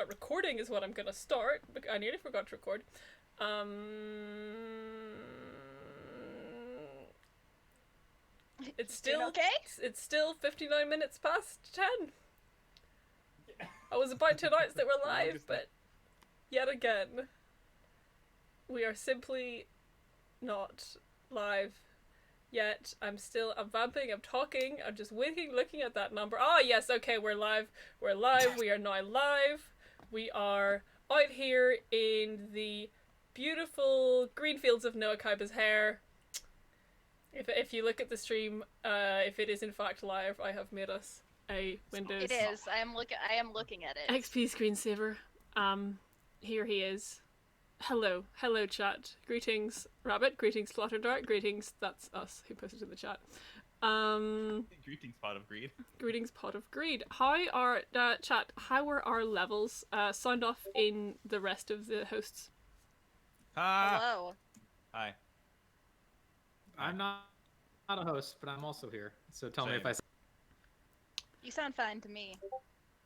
start recording is what I'm gonna start. I nearly forgot to record. It's still okay? It's still 59 minutes past 10. I was about to announce that we're live, but yet again, we are simply not live yet. I'm vamping, I'm talking, I'm just waiting, looking at that number. Ah, yes, okay, we're live. We're live, we are now live. We are out here in the beautiful green fields of Noah Kaiba's hair. If you look at the stream, if it is in fact live, I have made us a Windows. It is. I am looking at it. XP screensaver. Here he is. Hello, chat. Greetings, Rabbit. Greetings, Slaughterdart. Greetings. That's us who posted in the chat. Greetings, Pot of Greed. Greetings, Pot of Greed. How are chat? How are our levels? Sound off in the rest of the hosts. Hello. Hi. I'm not a host, but I'm also here. So tell me if I. You sound fine to me.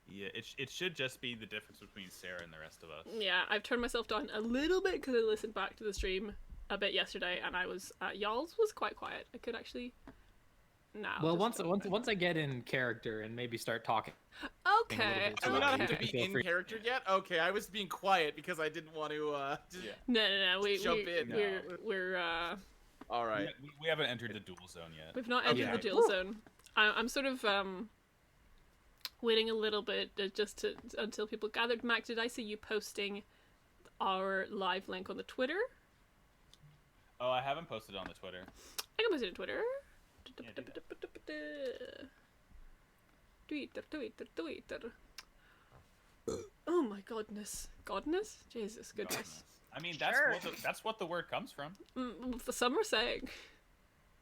Yeah, it should just be the difference between Sarah and the rest of us. Yeah, I've turned myself down a little bit because I listened back to the stream a bit yesterday, and I was y'all's was quite quiet. I could actually. Now. Well, once I get in character and maybe start talking. Okay. Do we not have to be in character yet? Okay, I was being quiet because I didn't want to. No. We jump in. We're All right. We haven't entered the duel zone yet. We've not entered the duel zone. I'm sort of waiting a little bit just until people gathered. Mac, did I see you posting our live link on the Twitter? Oh, I haven't posted it on the Twitter. I can post it on Twitter. Twitter. Oh my godness. Godness? Jesus, goodness. I mean, Sure. that's what the word comes from. Some are saying.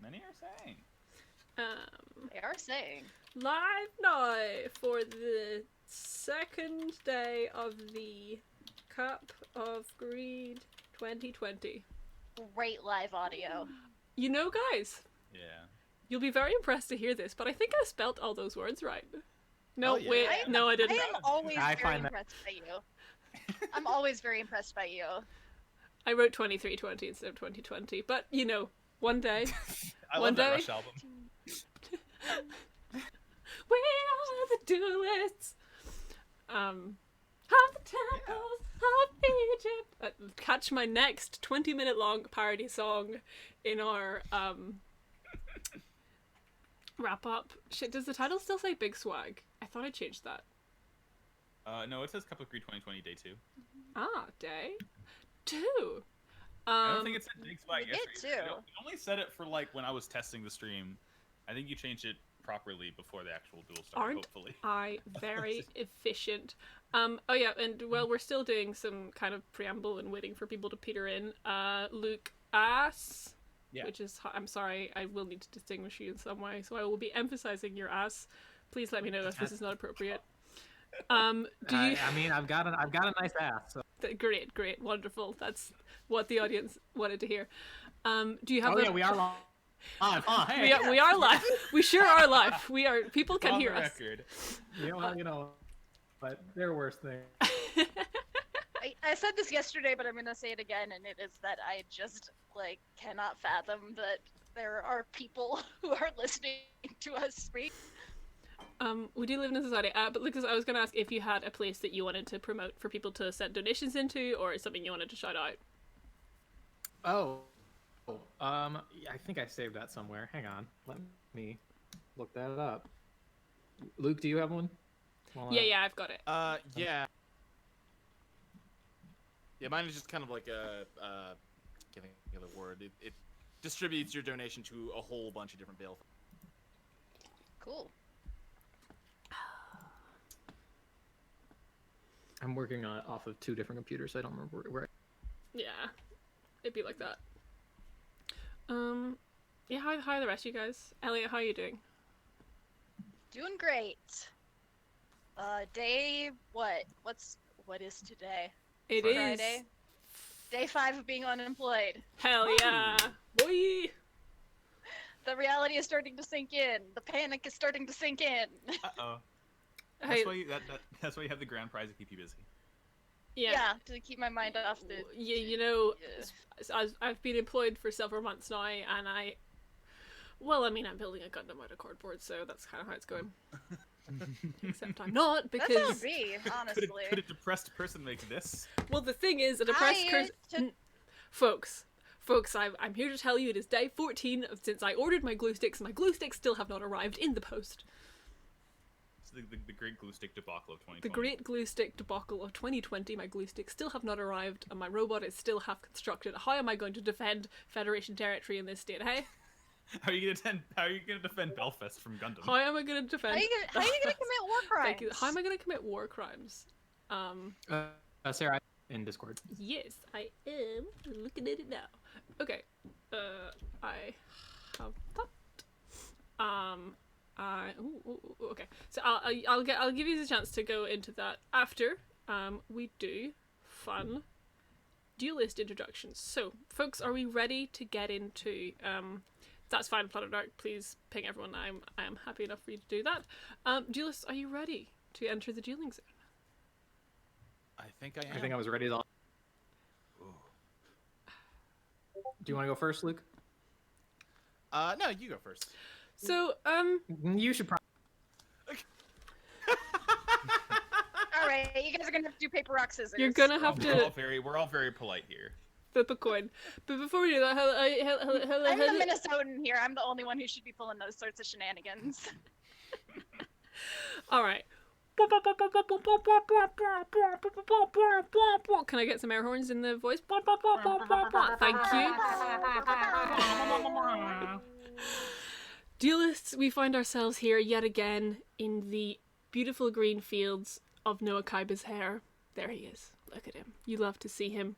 Many are saying. They are saying. Live now for the second day of the Cup of Greed 2020. Great live audio. You know, guys, Yeah. you'll be very impressed to hear this, but I think I spelt all those words right. No, Oh, yeah. wait, no, I didn't. I am always I very find that- impressed by you. I'm always very impressed by you. I wrote 2320 instead of 2020, but you know, one day. I One love that day- Rush album. We are the duelists. Of the temples of Egypt. Catch my next 20-minute long parody song in our wrap up. Shit, does the title still say Big Swag? I thought I changed that. No, it says Cup of Greed 2020 Day 2. Ah, day 2. I don't think it said Big Swag we did yesterday. too. You only said it for like when I was testing the stream. I think you changed it properly before the actual duel started, Aren't hopefully. I very efficient? Oh yeah, and well, we're still doing some kind of preamble and waiting for people to peter in. Luke ass, Yeah. which is, I'm sorry, I will need to distinguish you in some way, so I will be emphasizing your ass. Please let me know if this is not appropriate. Do you? I mean, I've got a nice ass. So. Great, wonderful. That's what the audience wanted to hear. Do you have? Oh yeah, we are live. Oh, hey. We are live. We sure are live. We are. People can On hear the us. record. But there are worse things. I said this yesterday, but I'm gonna say it again, and it is that I just cannot fathom that there are people who are listening to us speak. We do live in a society. But Lucas, I was going to ask if you had a place that you wanted to promote for people to send donations into, or something you wanted to shout out. Oh. Yeah, I think I saved that somewhere. Hang on. Let me look that up. Luke, do you have one? Yeah, I've got it. Yeah. Yeah, mine is just kind of like a giving the word. It distributes your donation to a whole bunch of different bail. Cool. I'm working on off of 2 different computers, so I don't remember where. Yeah, it'd be like that. Yeah, how are the rest of you guys? Elliot, how are you doing? Doing great. Day what? What is today? It is Friday. Day 5 of being unemployed. Hell yeah, boy! The reality is starting to sink in. The panic is starting to sink in. Uh-oh. Hey, That's why you have the grand prize to keep you busy. Yeah, to keep my mind off the. Yeah, you know, I've been employed for several months now, and well, I mean, I'm building a Gundam out of cardboard, so that's kind of how it's going. Except I'm not, That's because... how it be, honestly. Could a depressed person make this? Well, the thing is, a depressed person... Folks, I'm here to tell you it is day 14 since I ordered my glue sticks, and my glue sticks still have not arrived in the post. It's the great glue stick debacle of 2020. The great glue stick debacle of 2020. My glue sticks still have not arrived, and my robot is still half constructed. How am I going to defend Federation territory in this state, hey? How are you gonna defend Belfast from Gundam? How am I going to defend... How are you gonna commit war crimes? Thank you. How am I going to commit war crimes? Sarah, in Discord. Yes, I am looking at it now. Okay, I have that. Okay. So I'll give you the chance to go into that after we do fun duelist introductions. So, folks, are we ready to get into that's fine, Planet Dark. Please ping everyone. I am happy enough for you to do that. Duelists, are you ready to enter the dueling zone? I think I am. I think I was ready to. Do you want to go first, Luke? No, you go first. So, You should probably. All right, you guys are gonna have to do paper, rock, scissors. you're gonna have to We're all very polite here. flip a coin. But before we do that, I'm the Minnesotan here. I'm the only one who should be pulling those sorts of shenanigans. all right. Can I get some air horns in the voice? Thank you. Duelists, we find ourselves here yet again in the beautiful green fields of Noah Kaiba's hair. There he is. Look at him. You love to see him.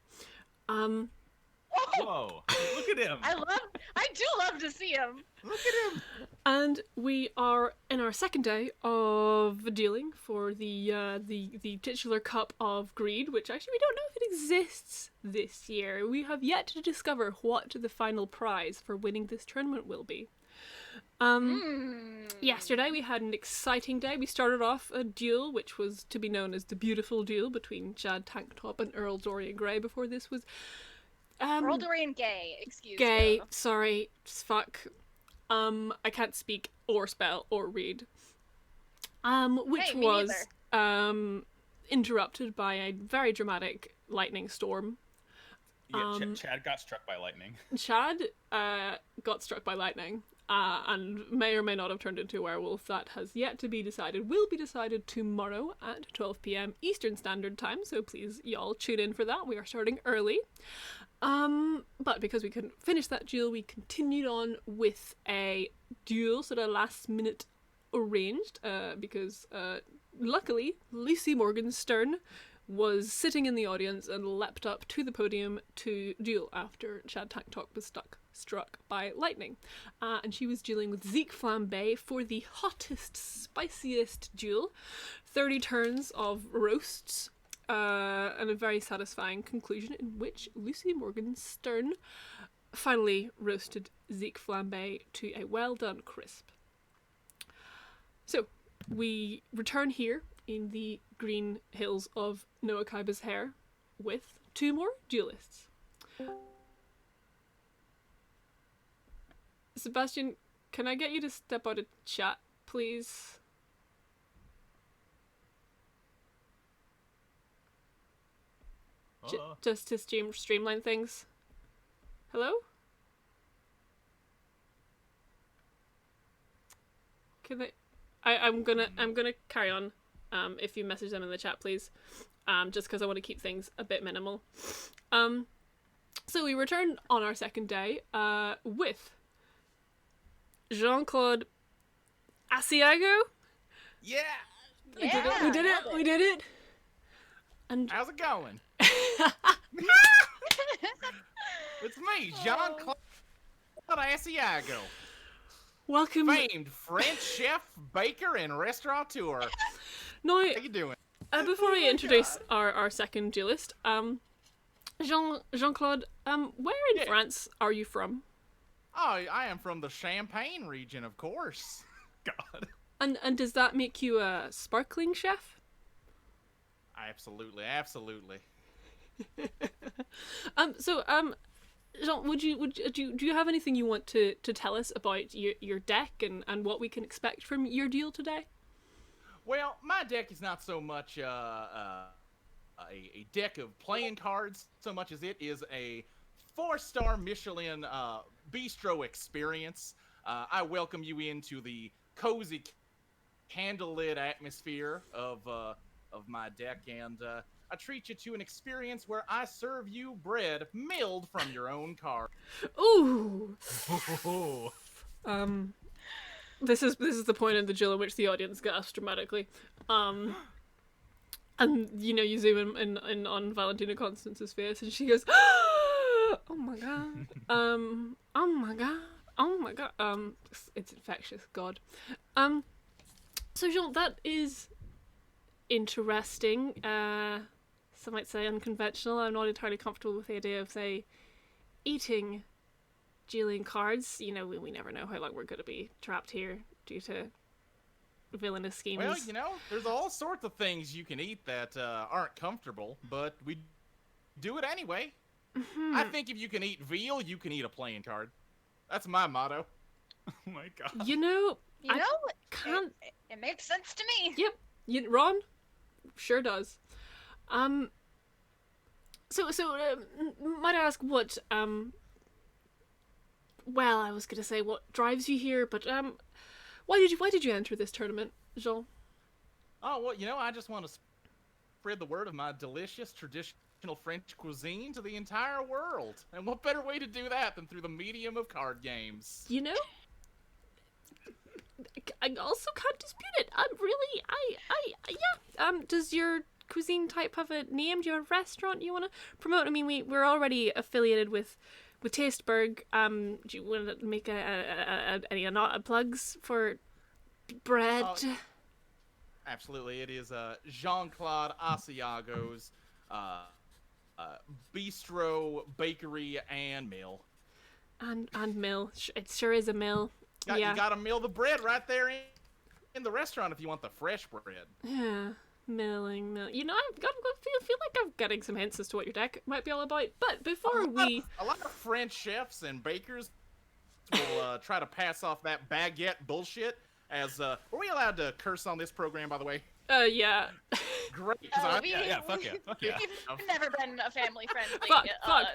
Whoa! Look at him. I do love to see him. Look at him. And we are in our second day of dueling for the titular Cup of Greed, which actually we don't know if it exists this year. We have yet to discover what the final prize for winning this tournament will be. Yesterday we had an exciting day. We started off a duel, which was to be known as the beautiful duel between Chad Tanktop and Earl Dorian Gray before this was... Earl Dorian Gay, excuse me. Gay, sorry, fuck. I can't speak or spell or read. Which Hey, me was interrupted by a very dramatic lightning storm. Yeah, Chad got struck by lightning. Chad got struck by lightning, and may or may not have turned into a werewolf. That has yet to be decided. Will be decided tomorrow at 12 p.m. Eastern Standard Time, so please, y'all, tune in for that. We are starting early. But because we couldn't finish that duel, we continued on with a duel, sort of last minute arranged, because luckily Lucy Morgenstern was sitting in the audience and leapt up to the podium to duel after Chad Tanktop was struck by lightning. And she was dueling with Zeke Flambe for the hottest, spiciest duel. 30 turns of roasts. And a very satisfying conclusion in which Lucy Morgenstern finally roasted Zeke Flambe to a well done crisp. So, we return here in the green hills of Noah Kaiba's hair with two more duelists. Sebastian, can I get you to step out of chat, please? Just to streamline things. Hello? Can they... I'm gonna carry on. If you message them in the chat, please. Just because I want to keep things a bit minimal. So we returned on our second day with Jean-Claude Asiago. Yeah. We did it. And How's it going? It's me, Jean-Claude Asiago. welcome. Famed French chef, baker, and restaurateur. Now, How you doing? before we introduce our second duelist, Jean-Claude, where in France are you from? Oh, I am from the Champagne region, of course. God. And does that make you a sparkling chef? Absolutely, absolutely. Jean, do you have anything you want to tell us about your deck and what we can expect from your duel today? Well, my deck is not so much a deck of playing cards, so much as it is a 4-star Michelin bistro experience. I welcome you into the cozy, candlelit atmosphere of my deck, and I treat you to an experience where I serve you bread milled from your own card. Ooh. This is the point in the duel in which the audience gasps dramatically. And you zoom in on Valentina Constance's face, and she goes, "Oh my god, oh my god, oh my god." It's infectious. God. So Jean, that is interesting. Some might say unconventional. I'm not entirely comfortable with the idea of, say, eating dueling cards. We never know how long we're going to be trapped here due to villainous schemes. Well, there's all sorts of things you can eat that aren't comfortable, but we do it anyway. I think if you can eat veal, you can eat a playing card. That's my motto. Oh my god. Can't. It makes sense to me. Yep. Ron sure does. So might I ask what well, I was gonna say what drives you here, but why did you enter this tournament, Jean? Oh, well, I just want to spread the word of my delicious traditional French cuisine to the entire world. And what better way to do that than through the medium of card games? I also can't dispute it. Does your cuisine type have a name? Do you have a restaurant you want to promote? I mean, we're already affiliated with Tasteberg. Do you want to make any plugs for bread? Absolutely. It is Jean-Claude Asiago's bistro, bakery, and mill. And mill. It sure is a mill. You gotta mill the bread right there in the restaurant if you want the fresh bread. Yeah, milling. I feel like I'm getting some hints as to what your deck might be all about. But before a lot of French chefs and bakers will try to pass off that baguette bullshit. As are we allowed to curse on this program, by the way? Yeah. Great. Fuck yeah. We've never been a family-friendly fuck.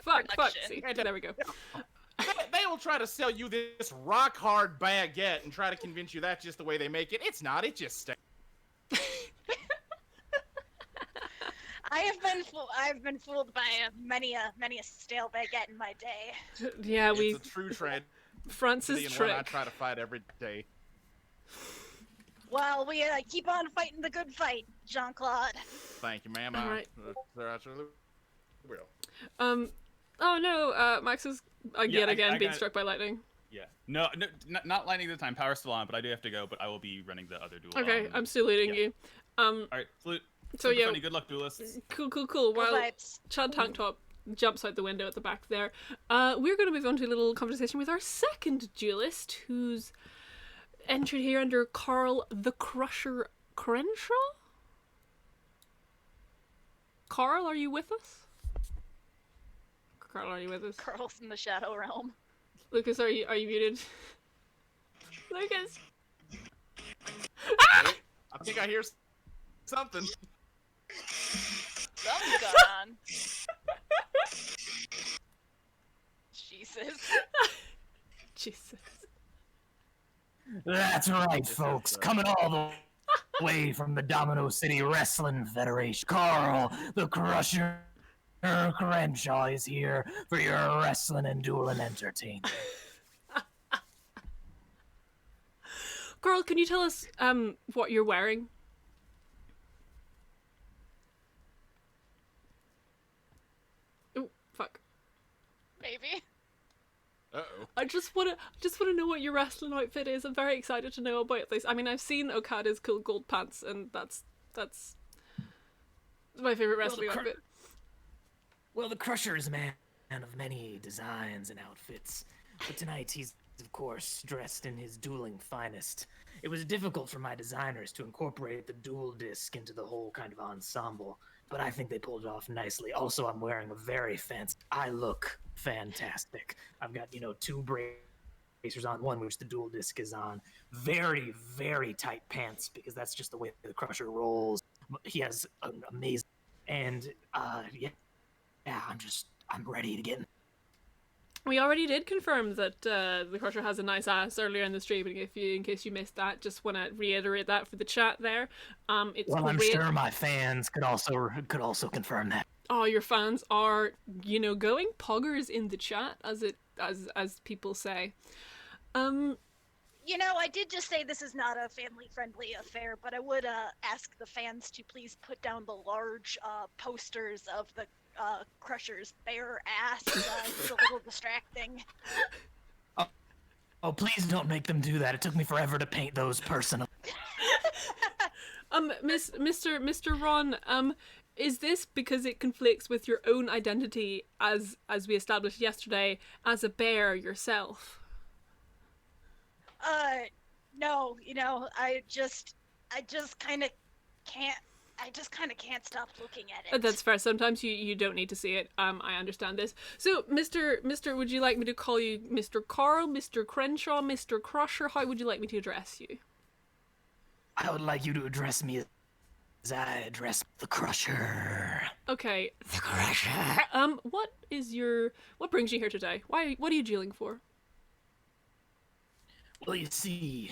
production. See, there we go. They will try to sell you this rock-hard baguette and try to convince you that's just the way they make it. It's not. It just stinks. I've been fooled by many a stale baguette in my day. Yeah, It's a true trend. Francis trick. I try to fight every day. Well, we keep on fighting the good fight, Jean-Claude. Thank you, ma'am. All right. I absolutely will. Oh no, Max is yet again being struck by lightning. Yeah. No, not lightning this time. Power's still on, but I do have to go. But I will be running the other duel. Okay, I'm still leading you. All right, salute. So yeah. Funny. Good luck, duelists. Cool. While Chad Tanktop jumps out the window at the back there, we're going to move on to a little conversation with our second duelist, who's entered here under Carl the Crusher Crenshaw. Carl, are you with us? Carl, are you with us? Carl's in the Shadow Realm. Lucas, are you muted? Lucas! Wait, I think I hear something. Something's going on. Jesus. That's right, folks. Coming all the way from the Domino City Wrestling Federation. Carl, the Crusher Crenshaw is here for your wrestling and dueling entertainment. Carl, can you tell us what you're wearing? Oh, fuck. Maybe. Uh-oh. I just wanna know what your wrestling outfit is. I'm very excited to know about this. I mean, I've seen Okada's cool gold pants, and that's my favorite wrestling outfit. Well, the Crusher is a man of many designs and outfits, but tonight he's, of course, dressed in his dueling finest. It was difficult for my designers to incorporate the dual disc into the whole kind of ensemble, but I think they pulled it off nicely. Also, I'm wearing a very fancy. I look fantastic. I've got, 2 bracers on, one which the dual disc is on. Very, very tight pants because that's just the way the Crusher rolls. He has an amazing, and I'm ready to get in. We already did confirm that the Crusher has a nice ass earlier in the stream, and in case you missed that, just want to reiterate that for the chat there. It's Well, great. I'm sure my fans could also confirm that. Oh, your fans are, going poggers in the chat, as people say. I did just say this is not a family-friendly affair, but I would ask the fans to please put down the large posters of the Crusher's bare ass. It's a little distracting. Oh, please don't make them do that. It took me forever to paint those personally. Mr. Ron, is this because it conflicts with your own identity as we established yesterday as a bear yourself? No, I just kind of can't stop looking at it. That's fair. Sometimes you don't need to see it. I understand this. So, Mr. Would you like me to call you Mr. Carl, Mr. Crenshaw, Mr. Crusher? How would you like me to address you? I would like you to address me as I address the Crusher. Okay. The Crusher. What brings you here today? What are you dueling for? Well, you see,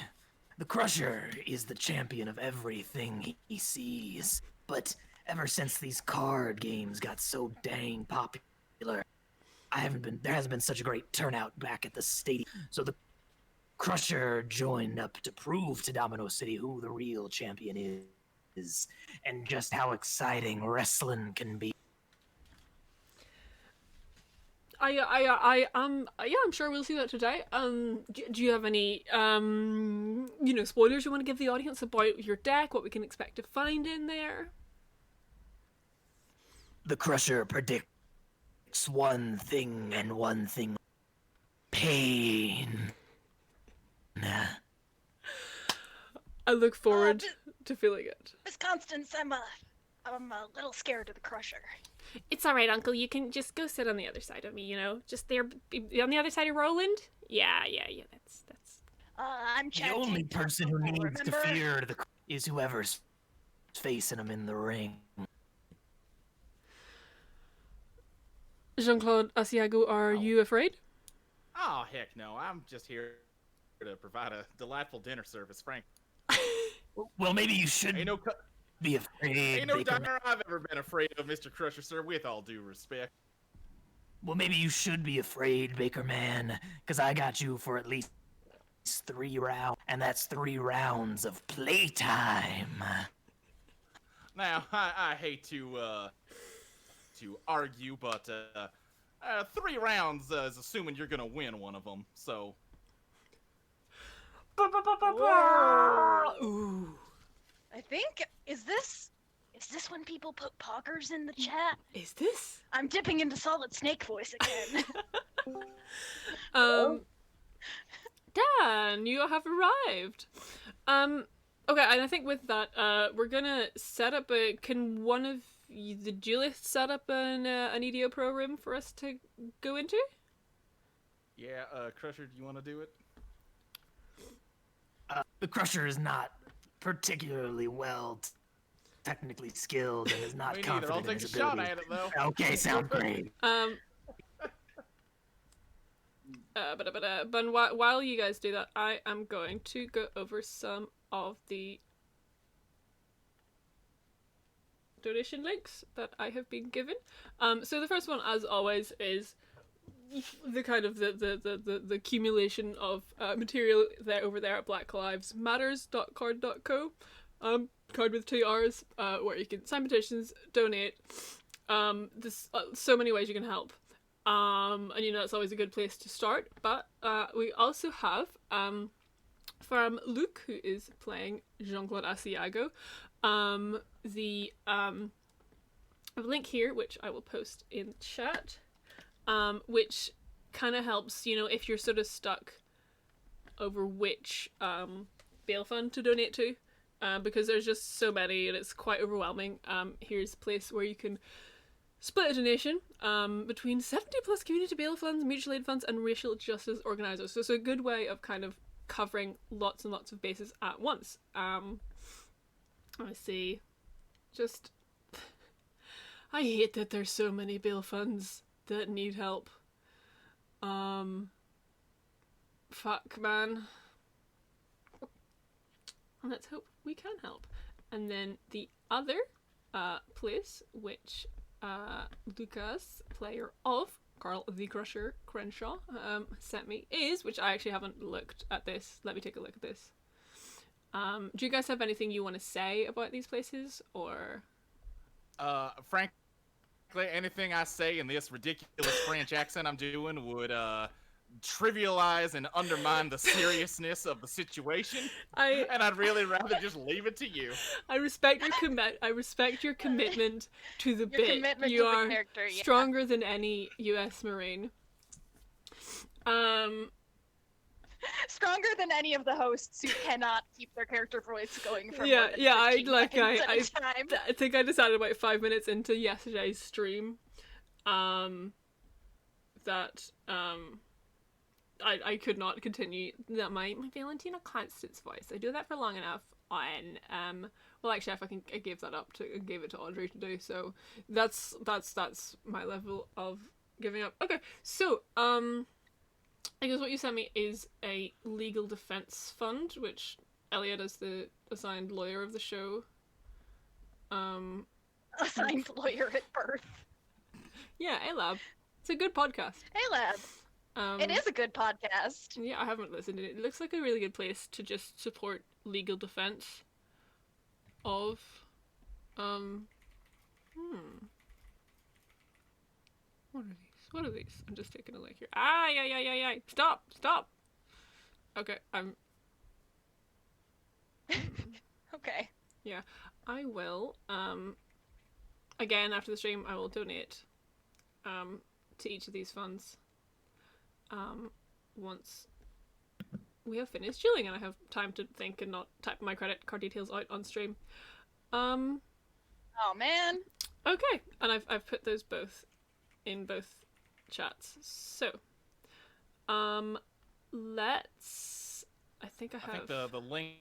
the Crusher is the champion of everything he sees. But ever since these card games got so dang popular, there hasn't been such a great turnout back at the stadium. So the Crusher joined up to prove to Domino City who the real champion is and just how exciting wrestling can be. I'm sure we'll see that today. Do you have any spoilers you want to give the audience about your deck, what we can expect to find in there? The Crusher predicts one thing and one thing: pain. I look forward to feeling it. Miss Constance, I'm a little scared of the Crusher. It's all right, Uncle. You can just go sit on the other side of me. Just there on the other side of Roland. Yeah. That's. I'm The only person who needs to fear is whoever's facing him in the ring. Jean-Claude Asiago, are you afraid? Oh, heck no. I'm just here to provide a delightful dinner service, Frank. Well, maybe you should be afraid. Ain't no diner I've ever been afraid of, Mr. Crusher, sir, with all due respect. Well, maybe you should be afraid, Baker Man, because I got you for at least 3 rounds, and that's 3 rounds of playtime. Now, I hate to argue, but 3 rounds is assuming you're gonna win one of them, so. Ooh. I think is this when people put poggers in the chat? Is this? I'm dipping into Solid Snake voice again. Dan, you have arrived. Okay, and I think with that, we're gonna set up can one of the duelists set up an EDO Pro room for us to go into? Yeah, Crusher, do you want to do it? The Crusher is not particularly well technically skilled and is not Me confident neither. I'll in take his a shot ability. at it, though. Okay, sound great. But while you guys do that, I am going to go over some of the donation links that I have been given. So the first one, as always, is the kind of the accumulation of material over there at blacklives.matters.card.co, card with 2 R's, where you can sign petitions, donate. There's so many ways you can help. And it's always a good place to start. But we also have from Luke, who is playing Jean-Claude Asiago, the a link here which I will post in chat, which kind of helps, if you're sort of stuck over which bail fund to donate to. because there's just so many and it's quite overwhelming. Here's a place where you can split a donation between 70 plus community bail funds, mutual aid funds, and racial justice organisers. So it's a good way of kind of covering lots and lots of bases at once. I see. Just... I hate that there's so many bail funds that need help. Fuck, man. Let's hope we can help. And then the other place, which Lucas, player of Carl the Crusher Crenshaw, sent me is, which I actually haven't looked at this. Let me take a look at this. Do you guys have anything you want to say about these places, or? Frankly, anything I say in this ridiculous French accent I'm doing would trivialize and undermine the seriousness of the situation. And I'd really rather just leave it to you. I respect your commitment to the bit. Commitment You to the are character, yeah. stronger than any U.S. Marine. Stronger than any of the hosts who cannot keep their character voice going for Yeah, more than yeah. 15 seconds at a time. I think I decided about 5 minutes into yesterday's stream, that I could not continue that my Valentina Constance voice. I do that for long enough on well, actually I gave that up and gave it to Audrey to do, so that's my level of giving up. Okay, so I guess what you sent me is a legal defense fund, which Elliot is the assigned lawyer of the show. Assigned lawyer at birth. Yeah, A-Lab. It's a good podcast. Hey, lab. It is a good podcast. Yeah, I haven't listened to it. It looks like a really good place to just support legal defense of, What are these? I'm just taking a look here. Yeah. Stop. Okay, Okay. Yeah, I will, again, after the stream, I will donate, to each of these funds, once we have finished dueling and I have time to think and not type my credit card details out on stream. Oh, man. Okay, and I've put those both in both chats. So, let's... I think the link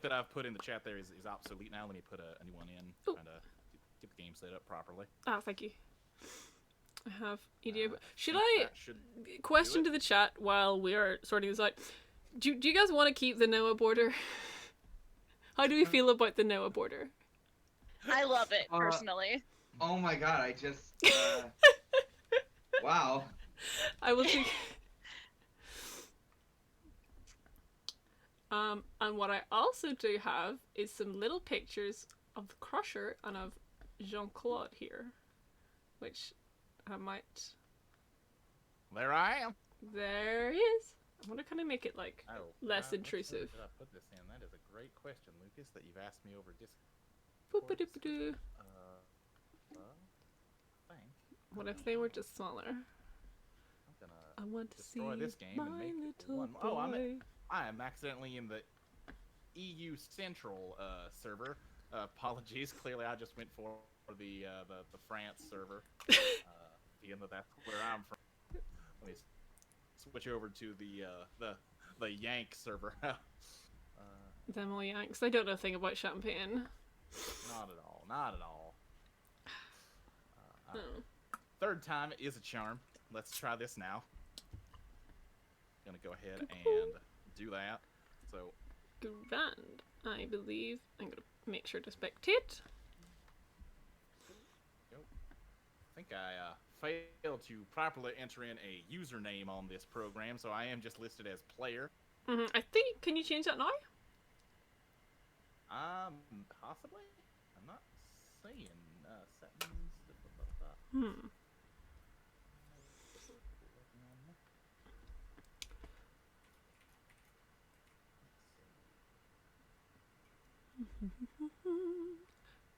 that I've put in the chat there is obsolete now. Let me put a new one in. Ooh. Trying to get the game set up properly. Ah, thank you. I have EDO. Should I should question to the chat while we are sorting this out? Do you guys want to keep the NOAA border? How do we feel about the NOAA border? I love it, personally. Oh my god, I just... wow. I will take... And what I also do have is some little pictures of the Crusher and of Jean-Claude here, which I might... There I am. There he is. I want to kind of make it, like, Oh, less wow, intrusive. Did I put this in? That is a great question, Lucas, that you've asked me over Discord. Boop-a-doop-a-doo. Thank. What if they were just smaller? I'm gonna I want to destroy see this game my and make it little one. boy. Oh, I am accidentally in the EU Central server. Apologies. Clearly, I just went for the France server. Being that that's where I'm from. Let me switch over to the Yank server. Them all Yanks. I don't know a thing about champagne. Not at all. Not at all. Oh. Third time is a charm. Let's try this now. Gonna go ahead and do that. So, Grand, I believe. I'm gonna make sure to spectate. I think I failed to properly enter in a username on this program, so I am just listed as player. I think. Can you change that now? Possibly. I'm not seeing settings.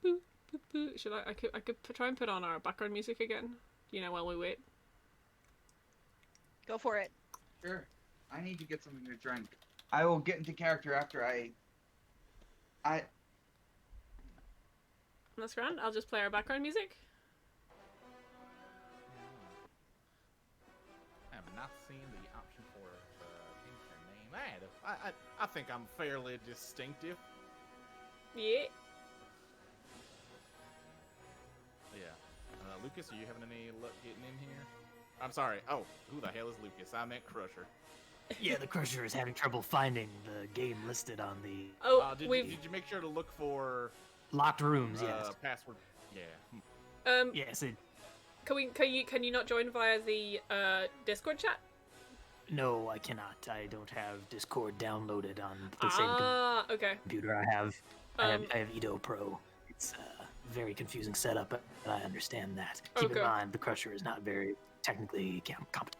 Boo, boo, boo. Should I could try and put on our background music again. You know, while we wait. Go for it. Sure. I need to get something to drink. I will get into character after I That's grand. I'll just play our background music. I have not seen the option for change their name. I think I'm fairly distinctive. Yeah. Yeah. Lucas, are you having any luck getting in here? I'm sorry. Oh, who the hell is Lucas? I meant Crusher. Yeah, the Crusher is having trouble finding the game listed on the Oh, Did we've... you make sure to look for locked rooms. Yes. password? Yeah. Yes. Can you not join via the Discord chat? No, I cannot. I don't have Discord downloaded on the same Okay. computer. I have Edo Pro. It's a very confusing setup, but I understand that. Keep in mind, the Crusher is not very technically competent.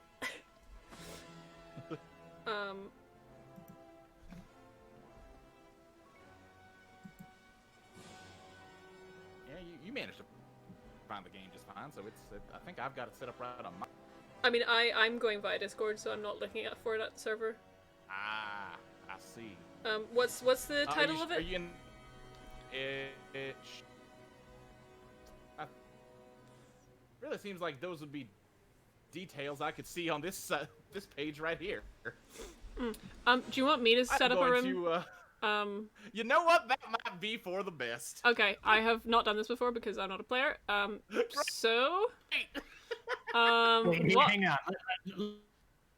Yeah, you managed to find the game just fine, so I think I've got it set up right on my... I mean, I'm going via Discord, so I'm not looking for it at the server. Ah, I see. What's the title of it? Are you in... really seems like those would be details I could see on this this page right here. Do you want me to set up a room? You know what? That might be for the best. Okay, I have not done this before because I'm not a player. So... Wait, what? hang on.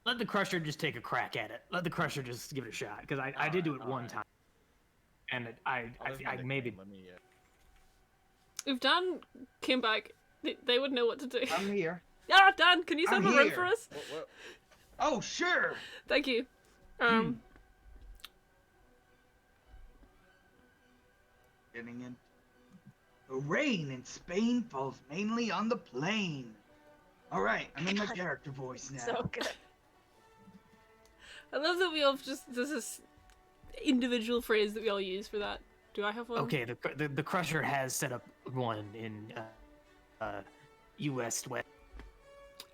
Let the Crusher just take a crack at it. Let the Crusher just give it a shot, because I did do it one time, and I maybe. If Dan came back, they would know what to do. I'm here. Yeah, Dan, can you set up I'm a room here. for us? What? Oh, sure. Thank you. Getting in. The rain in Spain falls mainly on the plain. All right, I'm in my character voice now. So good. I love that we all just there's this individual phrase that we all use for that. Do I have one? Okay, the Crusher has set up one in U.S. West.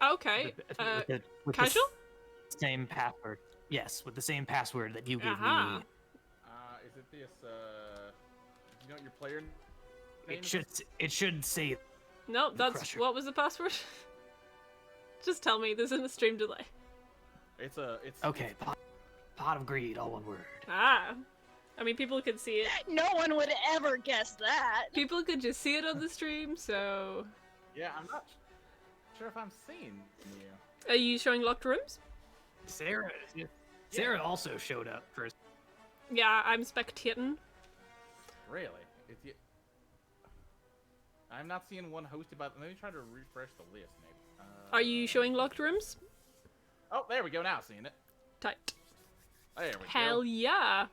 Okay. With Casual? the same password. Yes, with the same password that you gave Aha. me. Is it this? Do you know what your player name It should say. No, that's Crusher. what was the password? Just tell me. There's in the stream delay. It's Okay, pot of greed, all one word. Ah. I mean, people could see it. No one would ever guess that. People could just see it on the stream, so... Yeah, I'm not sure if I'm seeing you. Are you showing locked rooms? Sarah also showed up first. Yeah, I'm spectating. Really? I'm not seeing one hosted by... Let me try to refresh the list, maybe. Are you showing locked rooms? Oh, there we go. Now seeing it. Tight. There we go. Hell yeah!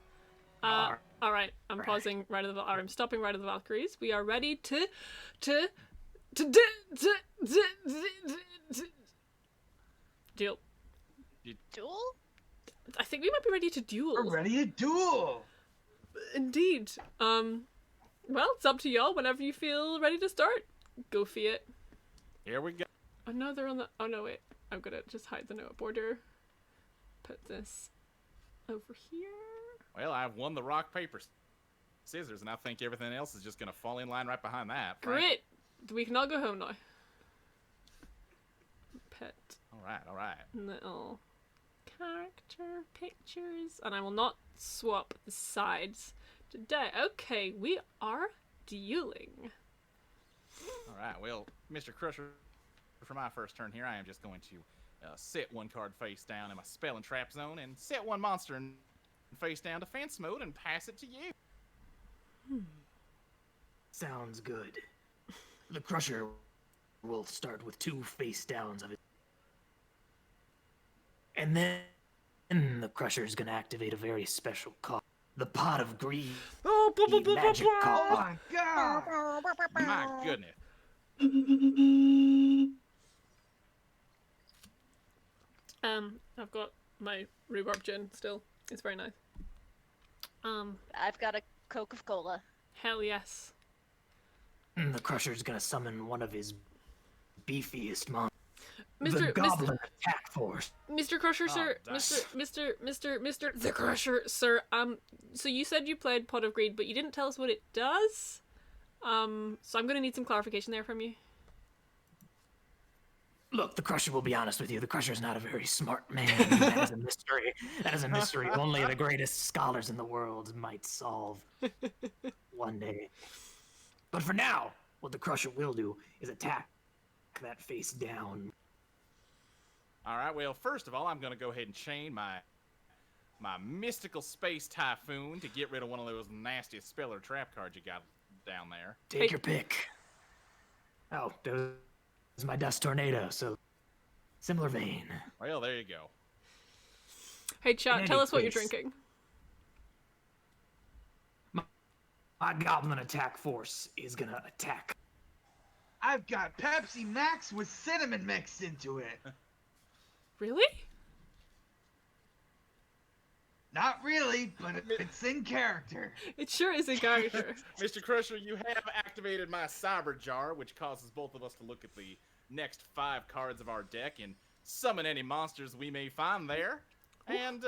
Alright. Alright, I'm pausing right of the... Or I'm stopping right of the Valkyries. We are ready to duel. Duel? I think we might be ready to duel. We're ready to duel. Indeed. Well, it's up to y'all whenever you feel ready to start. Go for it. Here we go. Oh no, they're on the... Oh no, wait. I'm gonna just hide the note border. Put this over here. Well, I've won the rock, paper, scissors, and I think everything else is just gonna fall in line right behind that. Great! We can all go home now. Pet. All right. Little character pictures. And I will not swap the sides today. Okay, we are dueling. All right. Well, Mr. Crusher, for my first turn here, I am just going to set one card face down in my spell and trap zone, and set one monster in face down defense mode, and pass it to you. Sounds good. The Crusher will start with 2 face downs of it. And then the Crusher's gonna activate a very special card. The Pot of Greed. Oh, The magic Oh card. my god. My goodness. I've got my rhubarb gin still. It's very nice. I've got a Coca-Cola. Hell yes. The Crusher's gonna summon one of his beefiest monsters. The Goblin Attack Force. Mr. Crusher, sir, damn. Mr. the Crusher, sir. So you said you played Pot of Greed, but you didn't tell us what it does. So I'm gonna need some clarification there from you. Look, the Crusher will be honest with you. The Crusher is not a very smart man. That is a mystery. That is a mystery only the greatest scholars in the world might solve one day. But for now, what the Crusher will do is attack that face down. All right. Well, first of all, I'm gonna go ahead and chain my mystical space typhoon to get rid of one of those nasty speller trap cards you got down there. Take your pick. Oh, there's my dust tornado. So similar vein. Well, there you go. Hey, chat, In tell any us what you're case- drinking. My Goblin Attack Force is gonna attack. I've got Pepsi Max with cinnamon mixed into it. Really? Not really, but it's in character. It sure is a character. Mr. Crusher, you have activated my Cyber Jar, which causes both of us to look at the next 5 cards of our deck and summon any monsters we may find there. And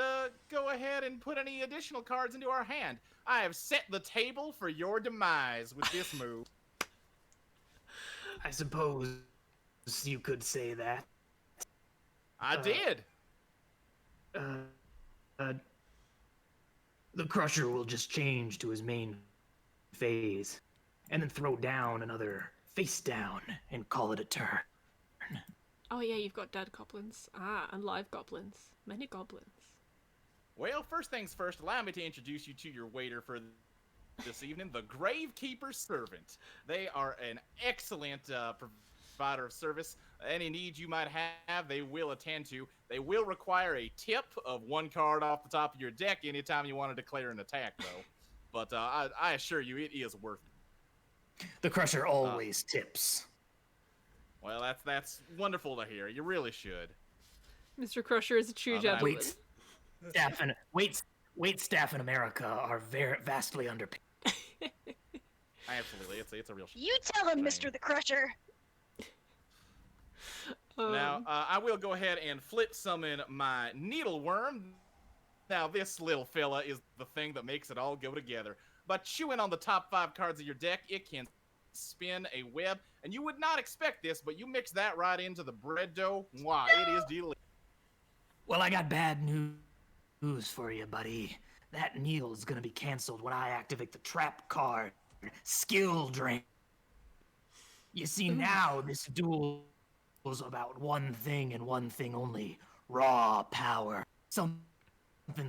go ahead and put any additional cards into our hand. I have set the table for your demise with this move. I suppose you could say that. I did. The Crusher will just change to his main phase, and then throw down another face down and call it a turn. Oh yeah, you've got dead goblins. And live goblins. Many goblins. Well, first things first, allow me to introduce you to your waiter for this evening, the Gravekeeper's Servant. They are an excellent provider of service. Any needs you might have, they will attend to. They will require a tip of 1 card off the top of your deck anytime you want to declare an attack, though. But I assure you, it is worth it. The Crusher always tips. Well, that's wonderful to hear. You really should. Mr. Crusher is a true that- gentleman. Wait staff in America are vastly underpaid. Absolutely, it's a real. You tell him, Dang. Mr. the Crusher. Now, I will go ahead and flip summon my Needleworm. Now, this little fella is the thing that makes it all go together. By chewing on the top 5 cards of your deck, it can spin a web. And you would not expect this, but you mix that right into the bread dough. Wow, it is delicious. Well, I got bad news for you, buddy. That needle's gonna be canceled when I activate the trap card, Skill Drain. You see, now this duel is about one thing and one thing only: raw power. Something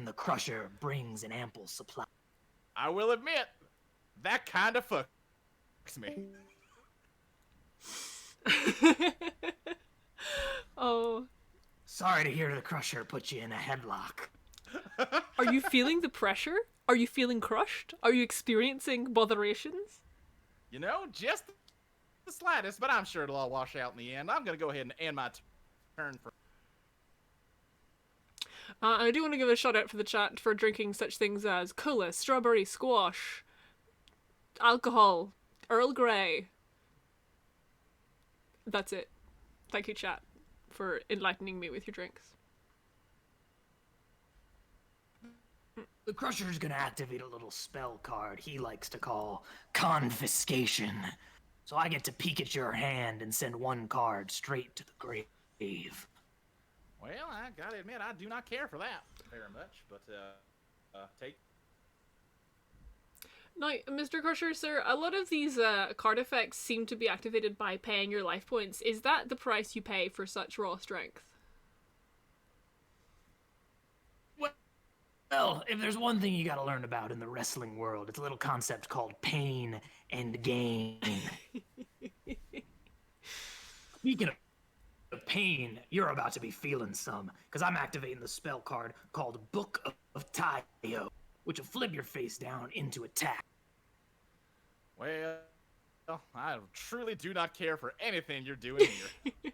the Crusher brings in ample supply. I will admit, that kind of fucks me. Oh. Sorry to hear the Crusher put you in a headlock. Are you feeling the pressure? Are you feeling crushed? Are you experiencing botherations? You know, just the slightest, but I'm sure it'll all wash out in the end. I'm going to go ahead and end my turn for... I do want to give a shout out for the chat for drinking such things as cola, strawberry, squash, alcohol, Earl Grey. That's it. Thank you, chat, for enlightening me with your drinks. The Crusher's gonna activate a little spell card he likes to call Confiscation. So I get to peek at your hand and send 1 card straight to the grave. Well, I gotta admit, I do not care for that very much, but, take... Now, Mr. Crusher, sir, a lot of these card effects seem to be activated by paying your life points. Is that the price you pay for such raw strength? Well, if there's one thing you gotta learn about in the wrestling world, it's a little concept called pain and gain. Speaking of pain, you're about to be feeling some, because I'm activating the spell card called Book of Taio, which will flip your face down into attack. Well, I truly do not care for anything you're doing here.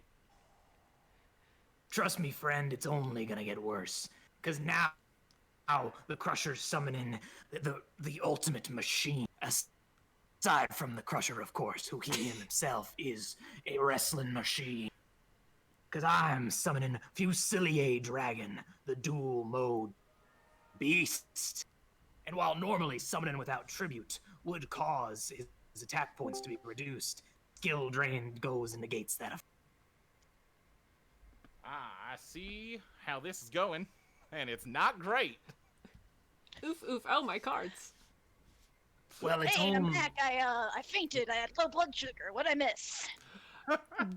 Trust me, friend, it's only gonna get worse. Because now the Crusher's summoning the ultimate machine. Aside from the Crusher, of course, who he himself is a wrestling machine. Because I'm summoning Fusilier Dragon, the dual mode beast. And while normally summoning without tribute would cause his attack points to be reduced, skill drain goes and negates that effect. I see how this is going, and it's not great. Oof, oof, oh, my cards. Well, it's Hey, I'm only... back. I fainted. I had low blood sugar. What'd I miss?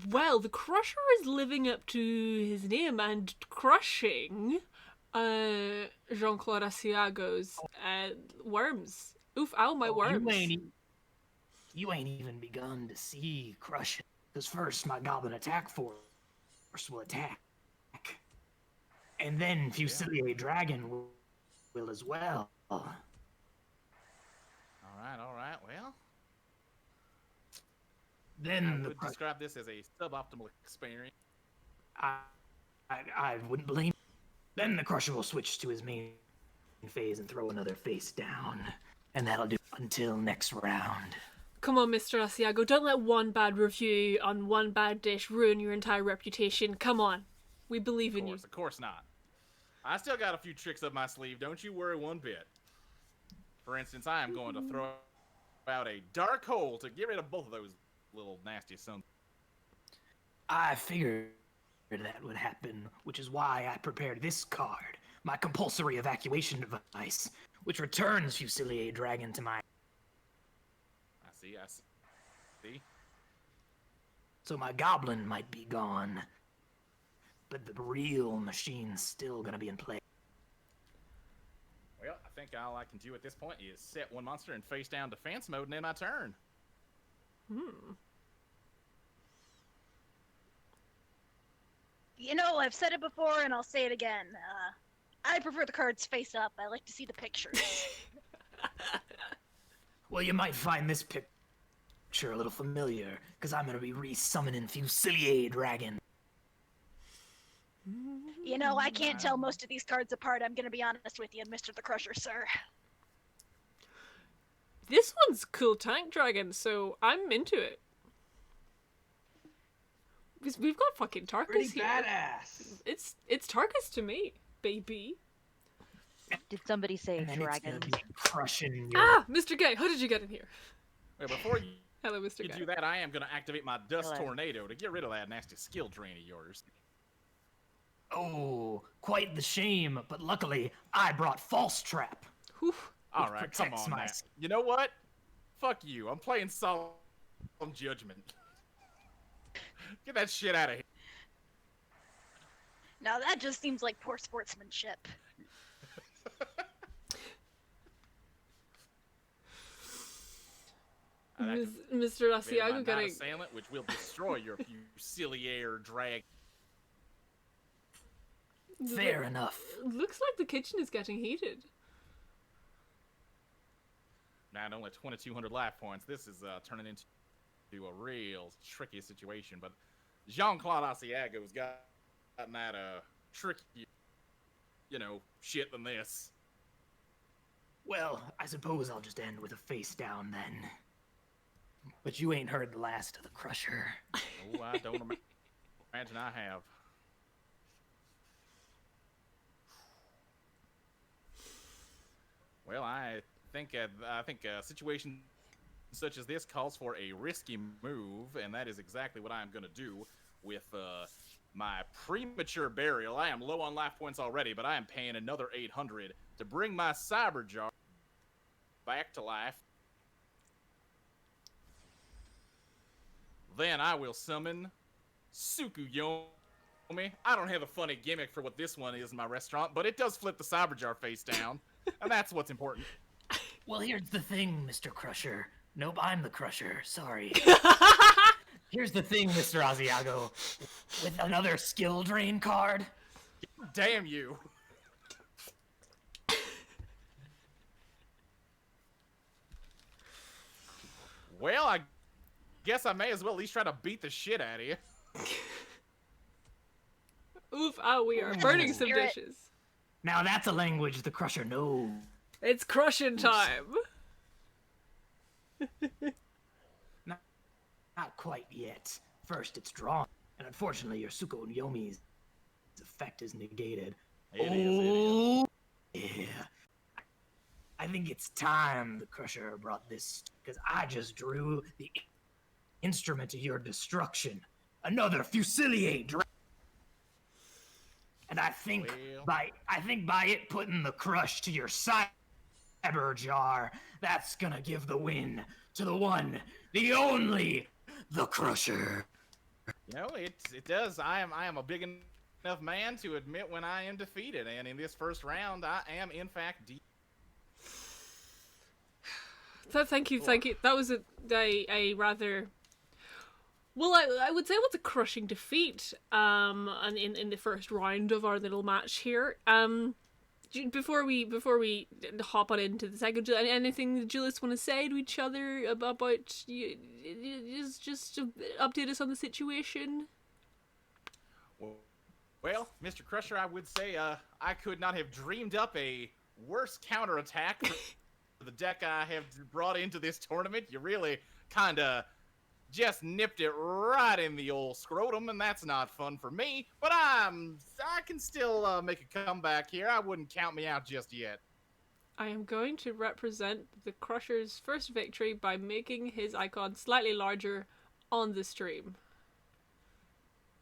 Well, the Crusher is living up to his name and crushing Jean-Claude Asiago's worms. Oof, ow, my worms. You ain't even begun to see crushing. Because first, my goblin attack force will attack. And then Fusilier Dragon will as well. All right. Well, Then I would describe this as a suboptimal experience. I wouldn't blame. Then the Crusher will switch to his main phase and throw another face down. And that'll do until next round. Come on, Mr. Asiago, don't let one bad review on one bad dish ruin your entire reputation. Come on. We believe in you. Of course not. I still got a few tricks up my sleeve, don't you worry one bit. For instance, I am going to throw out a dark hole to get rid of both of those little nasty sons. I figured that would happen, which is why I prepared this card, my compulsory evacuation device, which returns Fusilier Dragon to my... I see. So my goblin might be gone, but the real machine's still gonna be in play. Well, I think all I can do at this point is set one monster in face down defense mode and end my turn. You know, I've said it before and I'll say it again. I prefer the cards face up. I like to see the pictures. Well, you might find this picture a little familiar, because I'm gonna be re-summoning Fusilier Dragon. You know, I can't tell most of these cards apart. I'm gonna be honest with you, Mr. the Crusher, sir. This one's cool tank dragon, so I'm into it. Because we've got fucking Tarkus Pretty here. badass. It's Tarkus to me, baby. Did somebody say And then dragon? it's gonna be crushing your... Ah, Mr. Gay, how did you get in here? Well, before you Hello, Mr. Gay. do that, I am going to activate my Dust Hello. Tornado to get rid of that nasty skill drain of yours. Oh, quite the shame, but luckily, I brought False Trap. Whew. All right, come protects on my now. sk- You know what? Fuck you. I'm playing Solemn Judgment. Get that shit out of here. Now that just seems like poor sportsmanship. Mr. My Asiago Night getting... Assailant, which will destroy your Fusilier Drag. Fair enough. Looks like the kitchen is getting heated. Not only 2,200 life points, this is turning into a real tricky situation. But Jean-Claude Asiago's gotten that tricky, shit than this. Well, I suppose I'll just end with a face down then. But you ain't heard the last of the Crusher. Oh, I don't imagine I have. Well, I think a situation such as this calls for a risky move, and that is exactly what I am going to do with my premature burial. I am low on life points already, but I am paying another 800 to bring my Cyber Jar back to life. Then I will summon Tsukuyomi. I don't have a funny gimmick for what this one is in my restaurant, but it does flip the Cyber Jar face down, and that's what's important. Well, here's the thing, Mr. Crusher. Nope, I'm the Crusher. Sorry. Here's the thing, Mr. Asiago. With another skill drain card. Damn you. Well, I guess I may as well at least try to beat the shit out of you. Oof, oh, we are burning some Spirit. dishes. Now that's a language the Crusher knows. It's crushing time. Not quite yet. First it's drawn, And unfortunately, your Suko Yomi's effect is negated. It is. Yeah. I think it's time the Crusher brought this, because I just drew the instrument of your destruction. Another Fusilier dragon. And I think by it putting the crush to your cyber jar, that's gonna give the win to the one, the only, the Crusher. You know, it does. I am a big enough man to admit when I am defeated, and in this first round, I am in fact deep. Thank you. That was a rather, well, I would say it was a crushing defeat. And in the first round of our little match here. Before we hop on into the second, anything that Julius want to say to each other about you? Just update us on the situation. Well, Mr. Crusher, I would say I could not have dreamed up a worse counterattack for the deck I have brought into this tournament. You really kind of just nipped it right in the old scrotum, and that's not fun for me. But I can still make a comeback here. I wouldn't count me out just yet. I am going to represent the Crusher's first victory by making his icon slightly larger on the stream.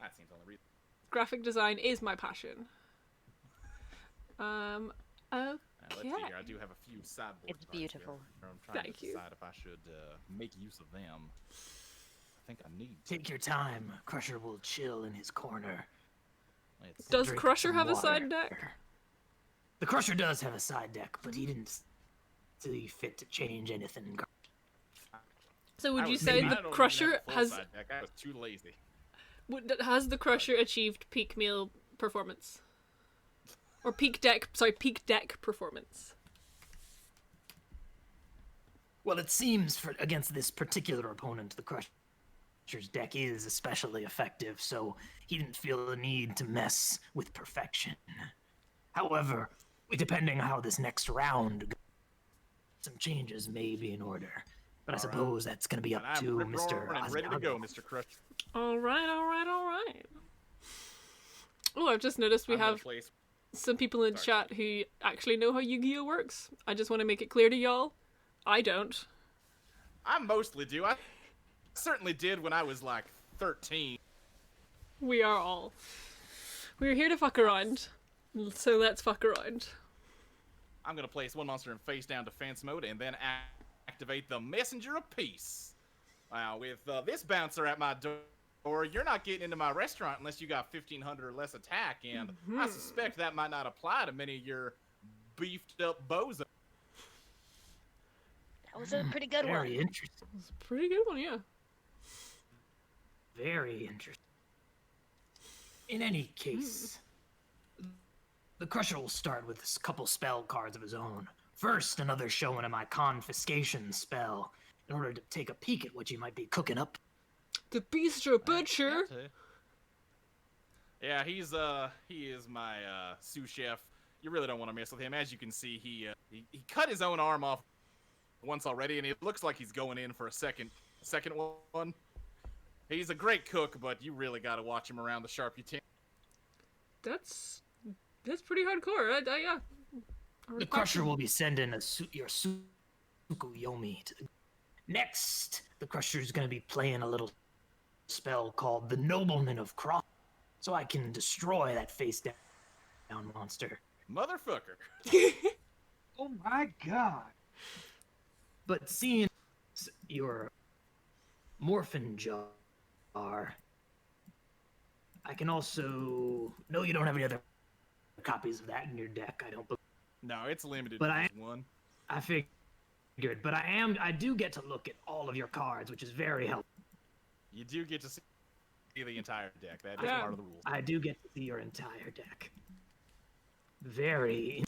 That seems only reason. Graphic design is my passion. Okay. Let's see here. I do have a few sideboards. It's beautiful. I'm trying Thank to you. decide if I should make use of them. I think I need to. Take your time. Crusher will chill in his corner. Does Drink Crusher some have a water. side deck? The Crusher does have a side deck, but he didn't see fit to change anything. So would I you was- say I the don't even have Crusher a full has side deck. I was too lazy. has the Crusher achieved peak meal performance? Or peak deck performance? Well, it seems for against this particular opponent, the Crusher's deck is especially effective, so he didn't feel the need to mess with perfection. However, depending how this next round goes, some changes may be in order. But I suppose that's going to be up And I'm to rip Mr. roaring and ready to go, Asiago. Mr. Crusher. All right. Oh, I've just noticed we I'm gonna have place- some people in Sorry. chat who actually know how Yu-Gi-Oh works. I just want to make it clear to y'all, I don't. I mostly do. I certainly did when I was like 13. We're here to fuck around. So let's fuck around. I'm gonna place one monster in face down defense mode and then activate the Messenger of Peace. Now, with this bouncer at my door, you're not getting into my restaurant unless you got 1,500 or less attack, and I suspect that might not apply to many of your beefed up bows. That was a pretty good one. Very interesting. It's a pretty good one, yeah. Very interesting. In any case, the Crusher will start with a couple spell cards of his own. First, another showing of my confiscation spell, in order to take a peek at what you might be cooking up. The Bistro Butcher. Yeah, he is my sous chef. You really don't want to mess with him. As you can see, he cut his own arm off once already, and it looks like he's going in for a second one. He's a great cook, but you really got to watch him around the sharp utensil. That's pretty hardcore. Yeah. The Crusher will be sending your Tsukuyomi to... Next, the Crusher's going to be playing a little spell called the Nobleman of Cross, so I can destroy that face-down monster. Motherfucker. Oh my god. But seeing your Morphin Jar, I can also... No, you don't have any other copies of that in your deck, I don't believe. No, it's limited But to I- just one. I figured, but I do get to look at all of your cards, which is very helpful. You do get to see the entire deck. That is Yeah. part of the rules. I do get to see your entire deck. Very...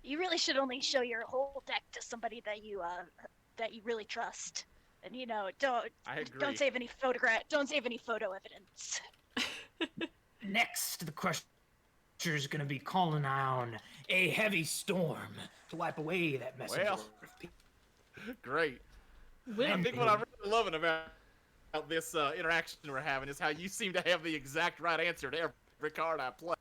You really should only show your whole deck to somebody that you really trust. And don't I agree. don't save any photo evidence. Next, the Crusher's gonna be calling down a heavy storm to wipe away that messenger. Well. Great. I Will, think what I'm really loving about this interaction we're having is how you seem to have the exact right answer to every card I play.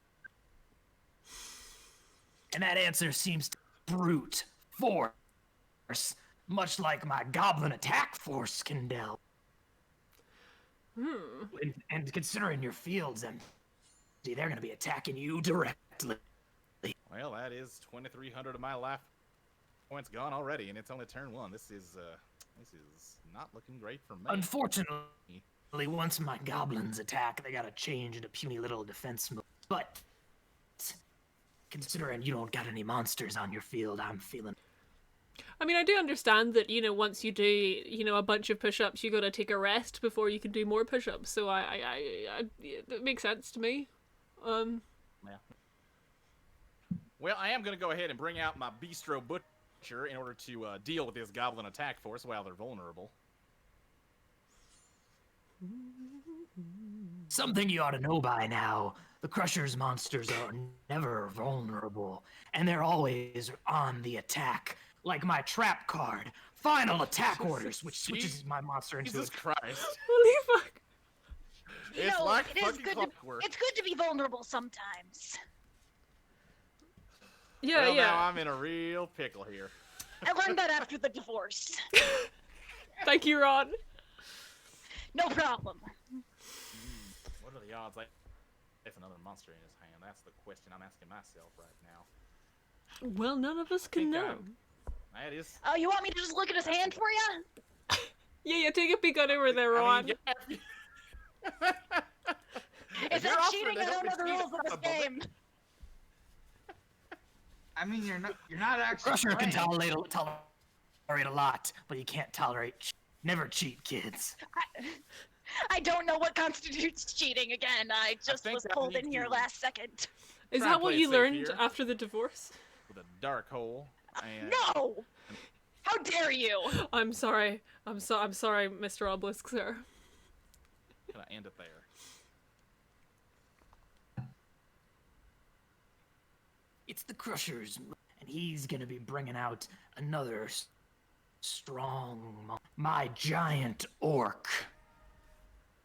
And that answer seems to brute force, much like my goblin attack force can delve. And considering your field's empty, they're going to be attacking you directly. Well, that is 2,300 of my life points gone already, and it's only turn 1. This is not looking great for me. Unfortunately, once my goblins attack, they gotta change into puny little defense mode. But considering you don't got any monsters on your field, I'm feeling. I mean, I do understand that, you know, once you do, you know, a bunch of push-ups, you gotta take a rest before you can do more push-ups. So it makes sense to me. Yeah. Well, I am gonna go ahead and bring out my Bistro Butcher in order to deal with this goblin attack force while they're vulnerable. Something you ought to know by now, the Crusher's monsters are never vulnerable, and they're always on the attack. Like my trap card, Final Attack Orders, which switches my monster into Jesus Christ. Holy fuck. It's know, like it is fucking good clockwork. It's good to be vulnerable sometimes. Yeah, Well, yeah. now I'm in a real pickle here. I learned that after the divorce. Thank you, Ron. No problem. What are the odds? Like, if another monster in his hand? That's the question I'm asking myself right now. Well, none of us can know. That is. Oh, you want me to just look at his hand for you? Yeah, take a peek on over there, Ron. Yeah. If that's cheating, I don't know the rules of this game. I mean, you're not actually. Crusher can playing. tolerate a lot, but he can't tolerate. Never cheat, kids. I don't know what constitutes cheating again. I just think was that pulled in needs here to- last second. Is Try that and what play it you safe learned here. after the divorce? With a dark hole. And No! How dare you? I'm sorry. I'm sorry, Mr. Obelisk, sir. Can I end it there? It's the Crusher's, and he's gonna be bringing out another strong, my giant orc,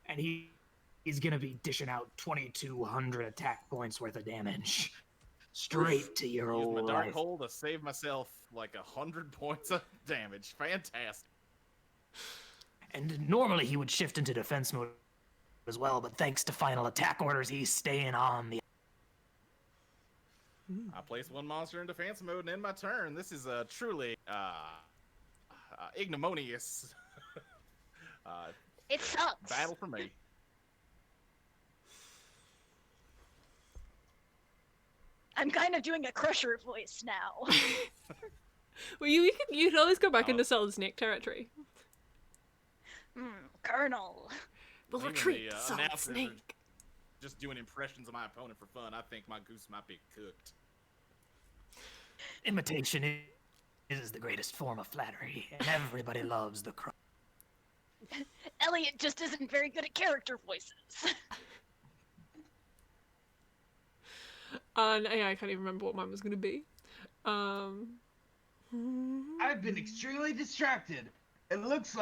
and he's gonna be dishing out 2,200 attack points worth of damage, straight to your Use old my dark life. hole to save myself like 100 points of damage. Fantastic. And normally he would shift into defense mode as well, but thanks to Final Attack Orders, he's staying on the. I place one monster in defense mode and end my turn. This is a truly ignominious It sucks. battle for me. I'm kind of doing a Crusher voice now. Well, you can always go back into Solid Snake territory. Colonel. We'll Even retreat, the, Solid announcers are Snake. Just doing impressions of my opponent for fun. I think my goose might be cooked. Imitation is the greatest form of flattery, and everybody loves the Crusher. Elliot just isn't very good at character voices. And I can't even remember what mine was going to be. I've been extremely distracted. It looks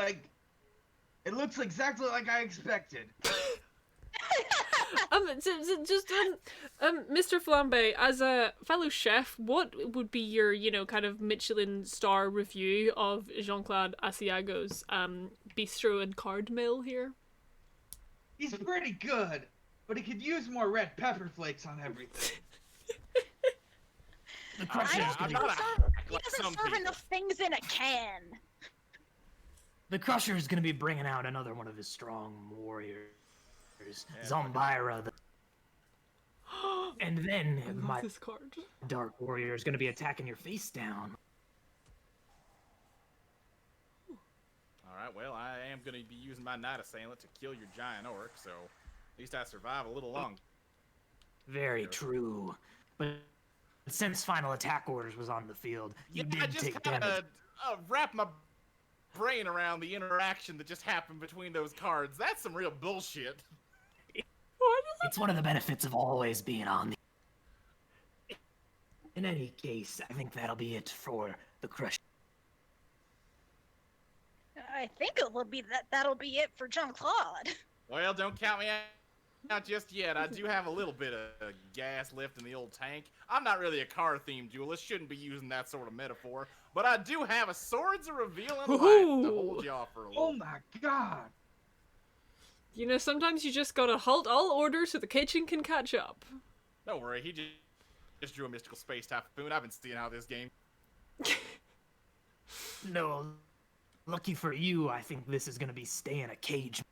exactly like I expected. Mr. Flambe, as a fellow chef, what would be your, kind of Michelin star review of Jean-Claude Asiago's bistro and card mill here? He's pretty good, but he could use more red pepper flakes on everything. The I Crusher's don't gonna think be, he like doesn't some serve people. enough things in a can. the Crusher's gonna be bringing out another one of his strong warriors, Zombira. And then I love my this card. Dark Warrior is gonna be attacking your face down. Alright, well, I am going to be using my Knight Assailant to kill your giant orc, so at least I survive a little longer. Very true. But since Final Attack Orders was on the field, you I did just take kind damage. of wrap my brain around the interaction that just happened between those cards. That's some real bullshit. It's one of the benefits of always being on the. In any case, I think that'll be it for the Crusher. I think it will be that'll be it for Jean-Claude. Well, don't count me out just yet. I do have a little bit of gas left in the old tank. I'm not really a car-themed duelist. Shouldn't be using that sort of metaphor. But I do have a swords of revealing light to hold you off for a little. Oh my god! You know, sometimes you just gotta halt all orders so the kitchen can catch up. Don't worry, he just drew a mystical space typhoon. I've been seeing how this game. No, lucky for you, I think this is gonna be stay in a cage.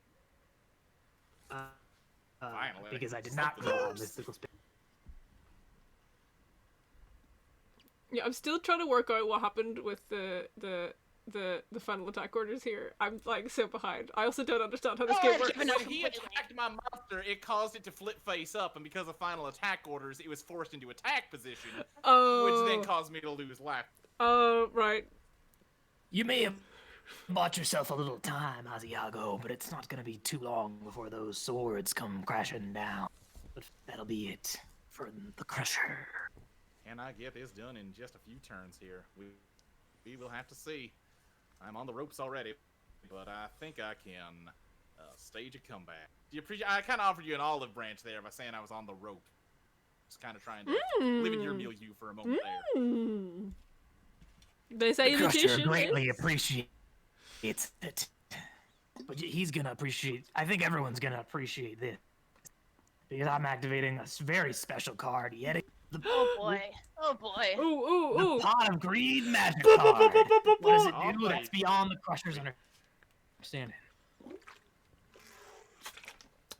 Finally. Because I did not draw mystical space. Yeah, I'm still trying to work out what happened with the final attack orders here. I'm like so behind. I also don't understand how this game works. When he attacked my monster, it caused it to flip face up, and because of final attack orders, it was forced into attack position, which then caused me to lose life. Oh, right. You may have bought yourself a little time, Asiago, but it's not gonna be too long before those swords come crashing down. But that'll be it for the Crusher. Can I get this done in just a few turns here? We will have to see. I'm on the ropes already, but I think I can stage a comeback. Do you appreciate? I kind of offered you an olive branch there by saying I was on the rope. Just kind of trying to live in your milieu for a moment there. They say The the Crusher magician greatly appreciates it, but he's gonna appreciate. I think everyone's gonna appreciate this because I'm activating a very special card yet again. Oh boy. Oh boy. Ooh. The Pot of Greed magic card. What does it do? Alright. That's beyond the Crusher's understanding.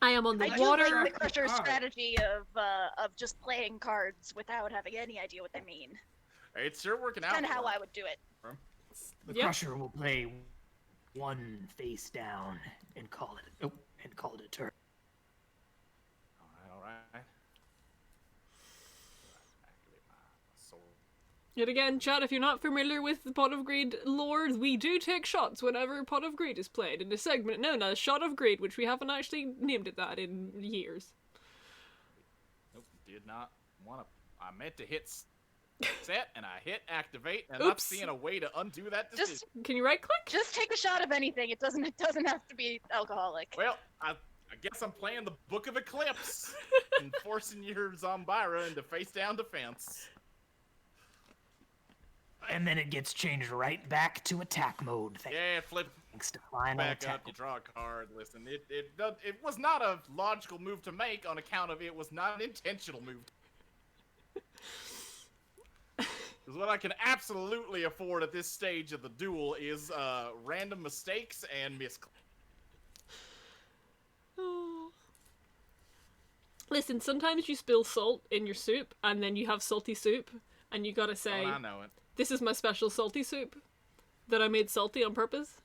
I am on the I do water. like the Crusher's strategy of just playing cards without having any idea what they mean. It's sure working out. Kind of how for I him. would do it. The Yep. Crusher will play one face down and call it. And call it a turn. All right. Activate my sword. Yet again, chat, if you're not familiar with the Pot of Greed lore, we do take shots whenever Pot of Greed is played in a segment known as Shot of Greed, which we haven't actually named it that in years. Nope, did not want to. I meant to hit set, and I hit activate, and Oops. not seeing a way to undo that decision. Just Can you right click? just take a shot of anything. It doesn't have to be alcoholic. Well, I guess I'm playing the Book of Eclipse and forcing your Zombira into face down defense. And then it gets changed right back to attack mode. Yeah, flip Thanks to final back attack. up, you draw a card. Listen, it was not a logical move to make on account of it was not an intentional move. Because what I can absolutely afford at this stage of the duel is random mistakes and misclicks. Oh. Listen, sometimes you spill salt in your soup, and then you have salty soup, and you gotta say, Oh, I know it. this is my special salty soup that I made salty on purpose.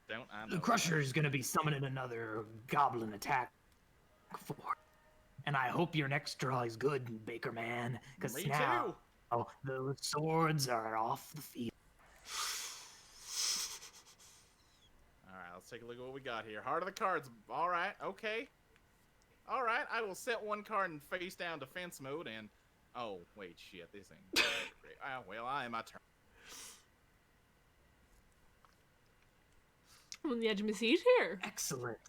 Don't I know The it. Crusher is going to be summoning another goblin attack for. And I hope your next draw is good, Baker Man. Because Me now too. those swords are off the field. Alright, let's take a look at what we got here. Heart of the cards. Alright, okay. Alright, I will set one card in face down defense mode and... Oh, wait, shit, this ain't... well, I am my turn. I'm on the edge of my seat here. Excellent.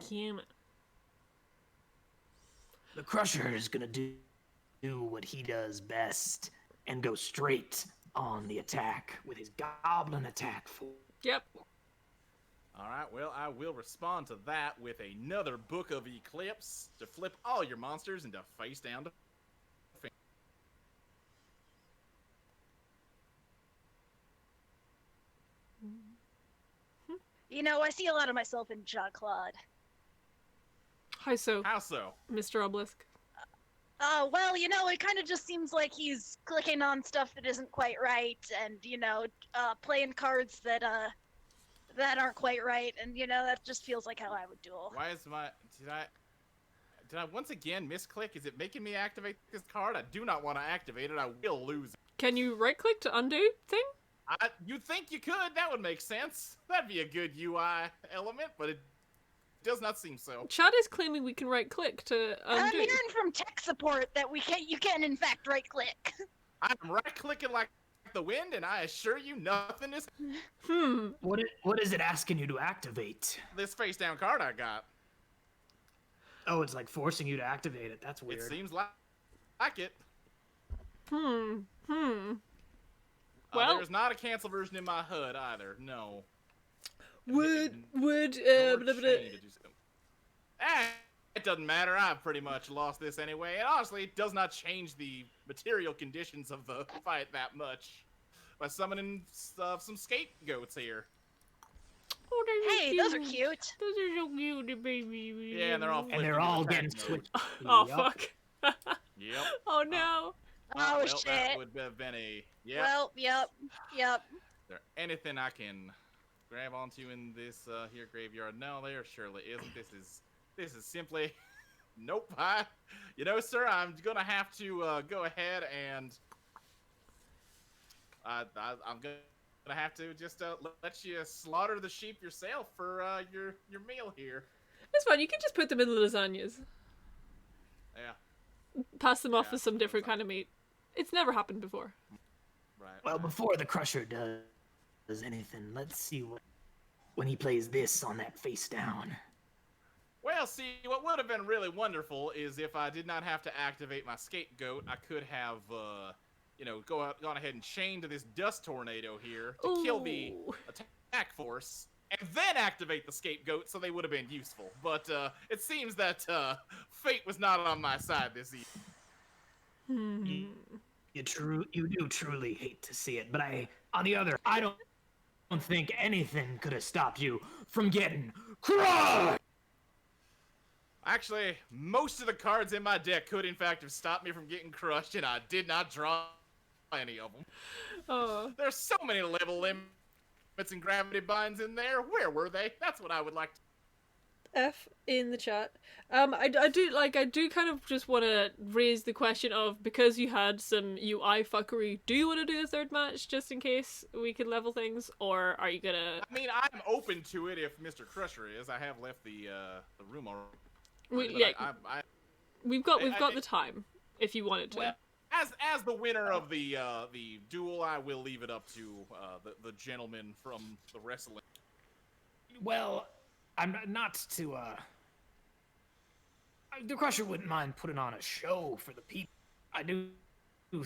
Damn it. The Crusher is going to do what he does best and go straight on the attack with his goblin attack. Yep. Alright, well, I will respond to that with another Book of Eclipse to flip all your monsters into face down defense. You know, I see a lot of myself in Jean-Claude. How so, How so? Mr. Obelisk? Well, you know, it kind of just seems like he's clicking on stuff that isn't quite right, and you know, playing cards that aren't quite right, and you know, that just feels like how I would duel. Why is my... Did I once again misclick? Is it making me activate this card? I do not want to activate it. I will lose it. Can you right click to undo thing? You think you could? That would make sense. That'd be a good UI element, but it does not seem so. Chad is claiming we can right click to I'm undo. hearing from tech support that you can in fact right click. I'm right clicking like the wind, and I assure you nothing is What is it asking you to activate? this face down card I got. Oh, it's like forcing you to activate it. That's weird. It seems like it. Well- there's not a cancel version in my HUD either. No. Would Nor blah, blah, blah. chain to do so. It doesn't matter. I've pretty much lost this anyway. And honestly, it does not change the material conditions of the fight that much. By summoning some scapegoats here. Oh, they're so Hey, those are cute. Those are so cute, baby. Yeah, and they're all And they're flipped into all attack getting mode. switched. Oh Yup. fuck. Yep. Oh no. Oh, well, shit. that would have been a... Yep. Well, yep. Is there anything I can grab onto in this here graveyard? No, there surely isn't. This is simply... Nope. You know, sir, I'm gonna have to go ahead and... I'm gonna have to just let you slaughter the sheep yourself for your meal here. It's fine. You can just put them in the lasagnas. Yeah. Pass them off Yeah, with some different kind of meat. It's never happened before. Right. Well, before the Crusher does anything, let's see when he plays this on that face down. Well, see, what would have been really wonderful is if I did not have to activate my scapegoat, I could have, gone ahead and chained to this dust tornado here to kill the Ooh. attack force, and then activate the scapegoat, so they would have been useful. But it seems that fate was not on my side this evening. You do truly hate to see it, but I don't think anything could have stopped you from getting crushed. Actually, most of the cards in my deck could, in fact, have stopped me from getting crushed, and I did not draw any of them. Oh. There's so many level limits and gravity binds in there. Where were they? That's what I would like to... F in the chat. I do kind of just want to raise the question of, because you had some UI fuckery, do you want to do a third match just in case we can level things, or are you gonna... I mean, I'm open to it if Mr. Crusher is. I have left the room already. We've got the time if you wanted to. Well, as the winner of the duel, I will leave it up to the gentleman from the wrestling. Well, I'm not to the Crusher wouldn't mind putting on a show for the people. I do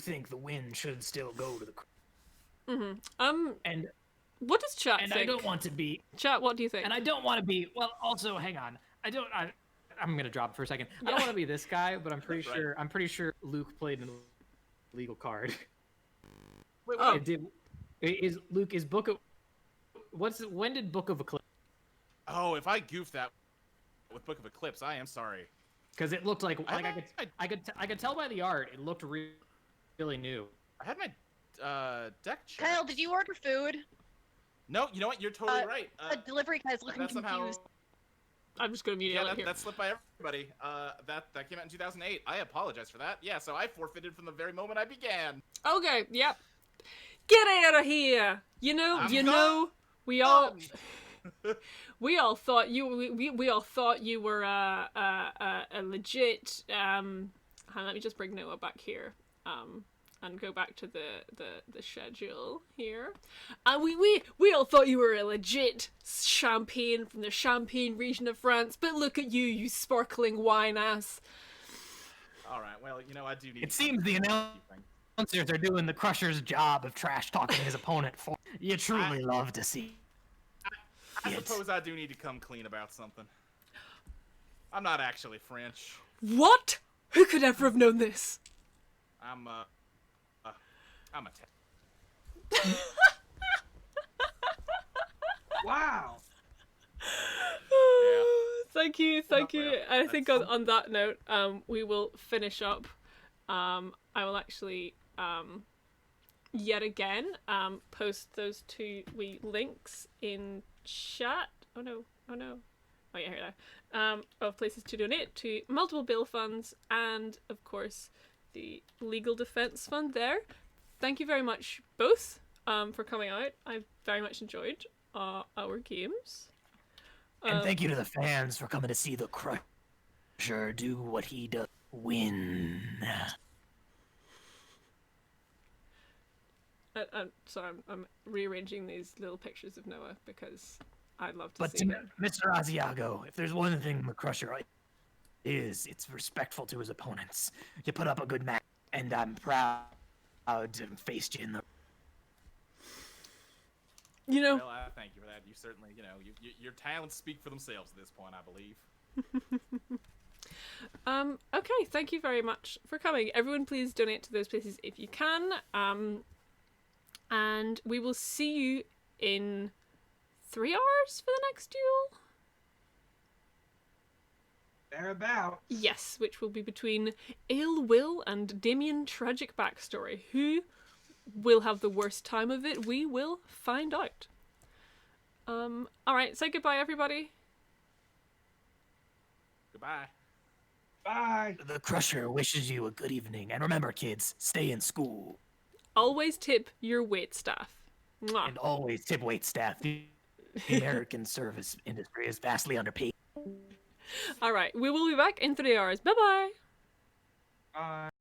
think the win should still go to the and what does chat and think? I don't want to be Chat, what do you think? and I don't want to be also hang on. I'm gonna drop for a second. I don't want to be this guy, but I'm pretty sure Luke played an illegal card. Wait, Oh. Is Book of when did Book of Eclipse? Oh, if I goofed that with Book of Eclipse, I am sorry. Because it looked like I could tell by the art it looked really new. I had my deck checked. Kyle, did you order food? No, you know what? You're totally right. The delivery guy's looking That somehow... confused. I'm just gonna mute you out here. that slipped by everybody. That came out in 2008. I apologize for that. Yeah, so I forfeited from the very moment I began. Okay, yep. Get out of here! You know, we all thought we all thought you were a legit let me just bring Noah back here. And go back to the schedule here. And we all thought you were a legit champagne from the Champagne region of France, but look at you sparkling wine ass. All right, well, you know, I do need... It seems the announcers are doing the Crusher's job of trash talking his opponent for. You truly love to see. I suppose I do need to come clean about something. I'm not actually French. What? Who could ever have known this? I'm a Wow. Thank you. Well, I think on that note, we will finish up. I will actually, yet again, post those two wee links in chat. Oh no. Oh yeah, here they are. Of places to donate to multiple bail funds and, of course, the legal defense fund there. Thank you very much, both, for coming out. I very much enjoyed our games. And thank you to the fans for coming to see the Crusher do what he does, win. I'm sorry, I'm rearranging these little pictures of Noah because I'd love to But see him. Mr. Asiago, if there's one thing the Crusher is, it's respectful to his opponents. You put up a good match, and I'm proud to face you in the... You know, Well, I thank you for that. You certainly, your talents speak for themselves at this point, I believe. okay, thank you very much for coming. Everyone please donate to those places if you can. And we will see you in 3 hours for the next duel. Thereabouts. Yes, which will be between Ill Will and Damien Tragic Backstory. Who will have the worst time of it? We will find out. Alright, say goodbye everybody. Goodbye. Bye. The Crusher wishes you a good evening. And remember, kids, stay in school. Always tip your wait staff. Mwah. And always tip wait staff. The American service industry is vastly underpaid. Alright, we will be back in 3 hours. Bye-bye! Bye.